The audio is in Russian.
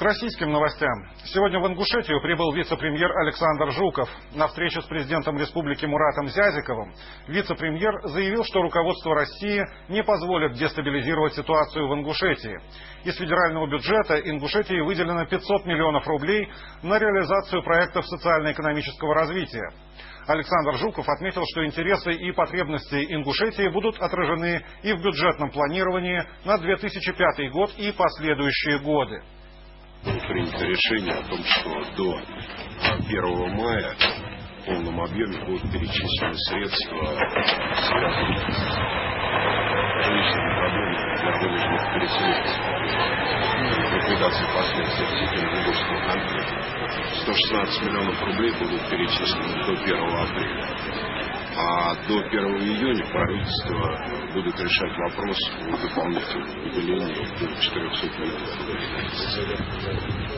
К российским новостям. Сегодня в Ингушетию прибыл вице-премьер Александр Жуков. На встрече с президентом Республики Муратом Зязиковым вице-премьер заявил, что руководство России не позволит дестабилизировать ситуацию в Ингушетии. Из федерального бюджета Ингушетии выделено 500 миллионов рублей на реализацию проектов социально-экономического развития. Александр Жуков отметил, что интересы и потребности Ингушетии будут отражены и в бюджетном планировании на 2005 год и последующие годы. Было принято решение о том, что до 1 мая в полном объеме будут перечислены средства, связанные с жилищными проблемами для вынужденных переселенцев, ликвидации последствий ингушского конфликта. 116 миллионов рублей будут перечислены до 1 апреля. А до 1 июня правительство будет решать вопрос о дополнительном выделении до 400 миллионов рублей.